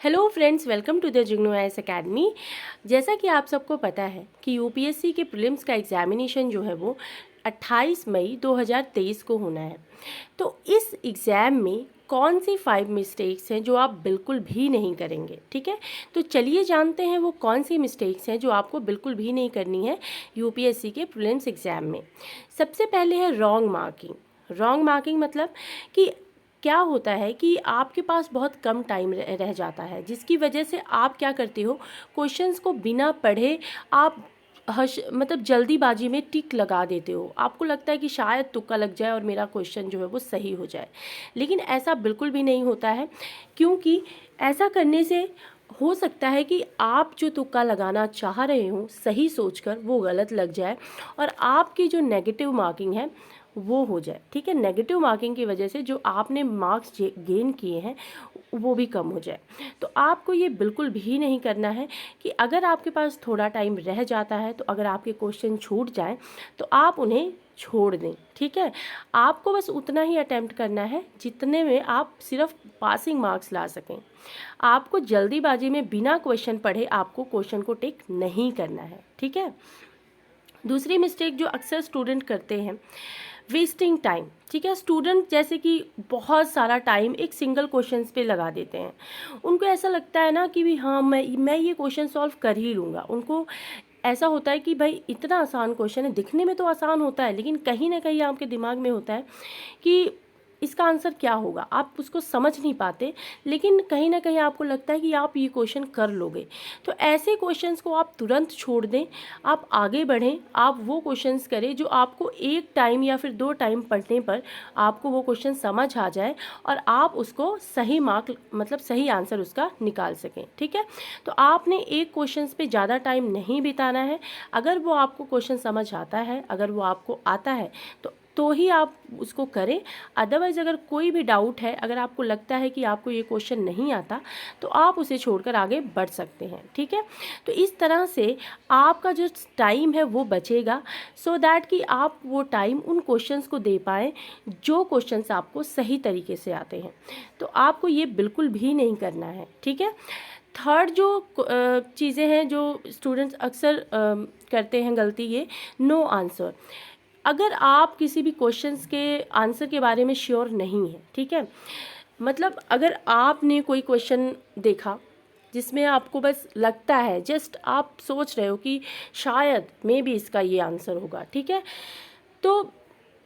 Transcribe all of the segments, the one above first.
Hello friends, welcome to the Jigno IAS academy. जैसा कि आप सबको पता है कि यूपीएससी के प्रीलिम्स का एग्ज़ामिनेशन जो है वो 28 मई 2023 को होना है। तो इस एग्ज़ाम में कौन सी 5 मिस्टेक्स हैं जो आप बिल्कुल भी नहीं करेंगे, ठीक है। तो चलिए जानते हैं वो कौन सी मिस्टेक्स हैं जो आपको बिल्कुल भी नहीं करनी है यूपीएससी के प्रीलिम्स एग्ज़ाम में। सबसे पहले है रॉन्ग मार्किंग। रॉन्ग मार्किंग मतलब कि क्या होता है कि आपके पास बहुत कम टाइम रह जाता है, जिसकी वजह से आप क्या करते हो, क्वेश्चंस को बिना पढ़े आप मतलब जल्दीबाजी में टिक लगा देते हो। आपको लगता है कि शायद तुक्का लग जाए और मेरा क्वेश्चन जो है वो सही हो जाए, लेकिन ऐसा बिल्कुल भी नहीं होता है, क्योंकि ऐसा करने से हो सकता है कि आप जो तुक्का लगाना चाह रहे हो सही सोचकर वो गलत लग जाए और आपकी जो नेगेटिव मार्किंग है वो हो जाए, ठीक है। नेगेटिव मार्किंग की वजह से जो आपने मार्क्स गेन किए हैं वो भी कम हो जाए। तो आपको ये बिल्कुल भी नहीं करना है कि अगर आपके पास थोड़ा टाइम रह जाता है तो अगर आपके क्वेश्चन छूट जाएं तो आप उन्हें छोड़ दें, ठीक है। आपको बस उतना ही अटेम्प्ट करना है जितने में आप सिर्फ पासिंग मार्क्स ला सकें। आपको जल्दीबाजी में बिना क्वेश्चन पढ़े आपको क्वेश्चन को टिक नहीं करना है, ठीक है। दूसरी मिस्टेक जो अक्सर स्टूडेंट करते हैं, वेस्टिंग टाइम, ठीक है। स्टूडेंट जैसे कि बहुत सारा टाइम एक सिंगल क्वेश्चंस पे लगा देते हैं। उनको ऐसा लगता है ना कि भी हाँ मैं ये क्वेश्चन सॉल्व कर ही लूँगा। उनको ऐसा होता है कि भाई इतना आसान क्वेश्चन है, दिखने में तो आसान होता है लेकिन कहीं ना कहीं आपके दिमाग में होता है कि इसका आंसर क्या होगा। आप उसको समझ नहीं पाते, लेकिन कहीं ना कहीं आपको लगता है कि आप ये क्वेश्चन कर लोगे। तो ऐसे क्वेश्चंस को आप तुरंत छोड़ दें, आप आगे बढ़ें, आप वो क्वेश्चंस करें जो आपको एक टाइम या फिर 2 टाइम पढ़ने पर आपको वो क्वेश्चन समझ आ जाए और आप उसको सही मार्क मतलब सही आंसर उसका निकाल सकें, ठीक है। तो आपने एक क्वेश्चन पे ज़्यादा टाइम नहीं बिताना है। अगर वो आपको क्वेश्चन समझ आता है, अगर वो आपको आता है तो ही आप उसको करें। अदरवाइज़ अगर कोई भी डाउट है, अगर आपको लगता है कि आपको ये क्वेश्चन नहीं आता, तो आप उसे छोड़कर आगे बढ़ सकते हैं, ठीक है। तो इस तरह से आपका जो टाइम है वो बचेगा, सो दैट कि आप वो टाइम उन क्वेश्चंस को दे पाएँ जो क्वेश्चंस आपको सही तरीके से आते हैं। तो आपको ये बिल्कुल भी नहीं करना है, ठीक है। थर्ड जो चीज़ें हैं जो स्टूडेंट्स अक्सर करते हैं गलती, ये नो आंसर। अगर आप किसी भी क्वेश्चंस के आंसर के बारे में श्योर नहीं है, ठीक है, मतलब अगर आपने कोई क्वेश्चन देखा जिसमें आपको बस लगता है, जस्ट आप सोच रहे हो कि शायद मे बी इसका ये आंसर होगा, ठीक है, तो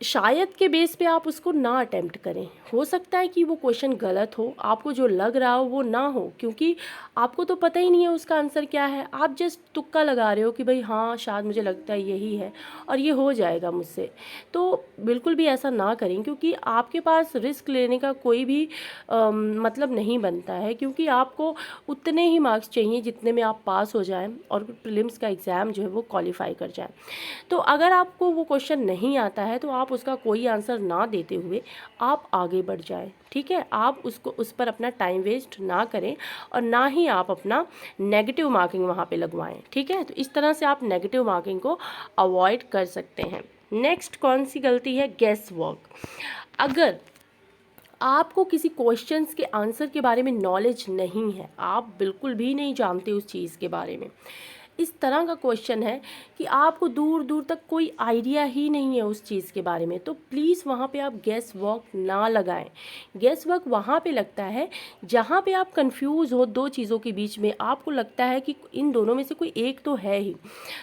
शायद के बेस पे आप उसको ना अटेम्प्ट करें। हो सकता है कि वो क्वेश्चन गलत हो, आपको जो लग रहा हो वो ना हो, क्योंकि आपको तो पता ही नहीं है उसका आंसर क्या है। आप जस्ट तुक्का लगा रहे हो कि भाई हाँ शायद मुझे लगता है यही है और ये हो जाएगा मुझसे। तो बिल्कुल भी ऐसा ना करें, क्योंकि आपके पास रिस्क लेने का कोई भी मतलब नहीं बनता है, क्योंकि आपको उतने ही मार्क्स चाहिए जितने में आप पास हो जाएं और प्रीलिम्स का एग्ज़ाम जो है वो क्वालिफाई कर जाए। तो अगर आपको वो क्वेश्चन नहीं आता है तो आप उसका कोई आंसर ना देते हुए आप आगे बढ़ जाएं, ठीक है। आप उस पर अपना टाइम वेस्ट ना करें और ना ही आप अपना नेगेटिव मार्किंग वहाँ पे लगवाएं, ठीक है। तो इस तरह से आप नेगेटिव मार्किंग को अवॉइड कर सकते हैं। नेक्स्ट कौन सी गलती है, गेस वर्क। अगर आपको किसी क्वेश्चंस के आंसर के बारे में नॉलेज नहीं है, आप बिल्कुल भी नहीं जानते उस चीज़ के बारे में, इस तरह का क्वेश्चन है कि आपको दूर दूर तक कोई आइडिया ही नहीं है उस चीज़ के बारे में, तो प्लीज़ वहाँ पे आप गेस वर्क ना लगाएं। गेस वर्क वहाँ पे लगता है जहाँ पे आप कंफ्यूज हो दो चीज़ों के बीच में, आपको लगता है कि इन दोनों में से कोई एक तो है ही,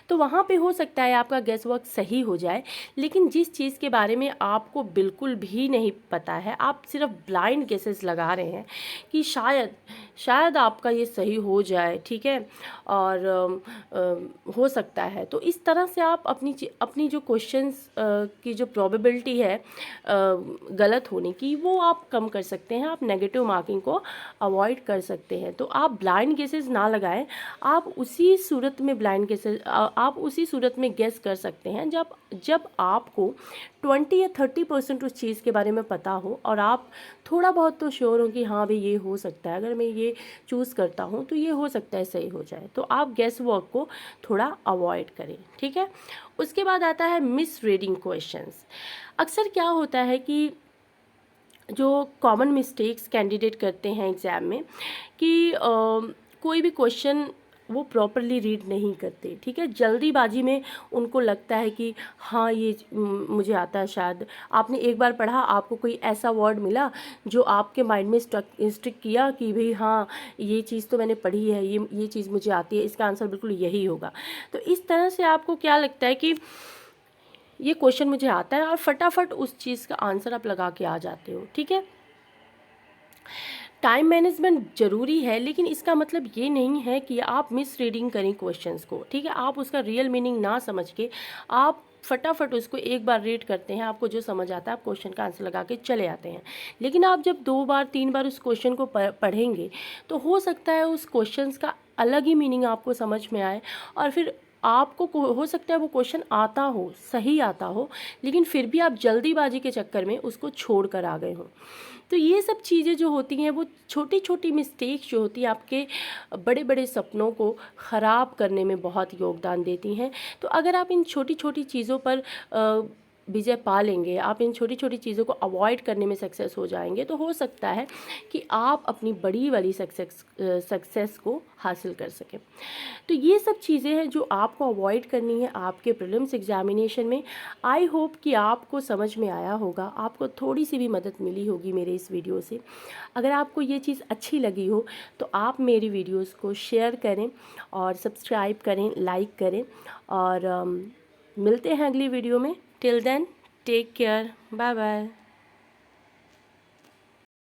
तो वहाँ पे हो सकता है आपका गेस वर्क सही हो जाए। लेकिन जिस चीज़ के बारे में आपको बिल्कुल भी नहीं पता है, आप सिर्फ ब्लाइंड गेसेस लगा रहे हैं कि शायद आपका ये सही हो जाए, ठीक है, और हो सकता है, तो इस तरह से आप अपनी जो क्वेश्चंस की जो प्रोबेबिलिटी है गलत होने की, वो आप कम कर सकते हैं। आप नेगेटिव मार्किंग को अवॉइड कर सकते हैं। तो आप ब्लाइंड गेसेस ना लगाएं। आप उसी सूरत में आप उसी सूरत में गेस कर सकते हैं जब आपको 20 या 30% उस चीज़ के बारे में पता हो और आप थोड़ा बहुत तो श्योर हो कि हाँ भाई ये हो सकता है, अगर मैं ये चूज़ करता हूँ तो ये हो सकता है सही हो जाए, तो आप गेस वर्क को थोड़ा अवॉइड करें, ठीक है। उसके बाद आता है मिस रीडिंग क्वेश्चंस। अक्सर क्या होता है कि जो कॉमन मिस्टेक्स कैंडिडेट करते हैं एग्ज़ाम में कि कोई भी क्वेश्चन वो प्रॉपरली रीड नहीं करते, ठीक है। जल्दीबाजी में उनको लगता है कि हाँ ये मुझे आता है। शायद आपने एक बार पढ़ा, आपको कोई ऐसा वर्ड मिला जो आपके माइंड में स्टिक किया कि भाई हाँ ये चीज़ तो मैंने पढ़ी है, ये चीज़ मुझे आती है, इसका आंसर बिल्कुल यही होगा। तो इस तरह से आपको क्या लगता है कि ये क्वेश्चन मुझे आता है और फटाफट उस चीज़ का आंसर आप लगा के आ जाते हो, ठीक है। टाइम मैनेजमेंट ज़रूरी है, लेकिन इसका मतलब ये नहीं है कि आप मिस रीडिंग करें क्वेश्चंस को, ठीक है। आप उसका रियल मीनिंग ना समझ के आप फटाफट उसको एक बार रीड करते हैं, आपको जो समझ आता है आप क्वेश्चन का आंसर लगा के चले आते हैं। लेकिन आप जब 2 बार 3 बार उस क्वेश्चन को पढ़ेंगे तो हो सकता है उस क्वेश्चंस का अलग ही मीनिंग आपको समझ में आए, और फिर आपको हो सकता है वो क्वेश्चन आता हो, सही आता हो, लेकिन फिर भी आप जल्दीबाजी के चक्कर में उसको छोड़ कर आ गए हों। तो ये सब चीज़ें जो होती हैं, वो छोटी छोटी मिस्टेक्स जो होती हैं आपके बड़े बड़े सपनों को ख़राब करने में बहुत योगदान देती हैं। तो अगर आप इन छोटी छोटी चीज़ों पर विजय पा लेंगे, आप इन छोटी छोटी चीज़ों को अवॉइड करने में सक्सेस हो जाएंगे, तो हो सकता है कि आप अपनी बड़ी वाली सक्सेस को हासिल कर सकें। तो ये सब चीज़ें हैं जो आपको अवॉइड करनी है आपके प्रीलिम्स एग्जामिनेशन में। आई होप कि आपको समझ में आया होगा, आपको थोड़ी सी भी मदद मिली होगी मेरे इस वीडियो से। अगर आपको ये चीज़ अच्छी लगी हो तो आप मेरी वीडियोस को शेयर करें और सब्सक्राइब करें, लाइक करें, और मिलते हैं अगली वीडियो में। Till then take care, bye bye.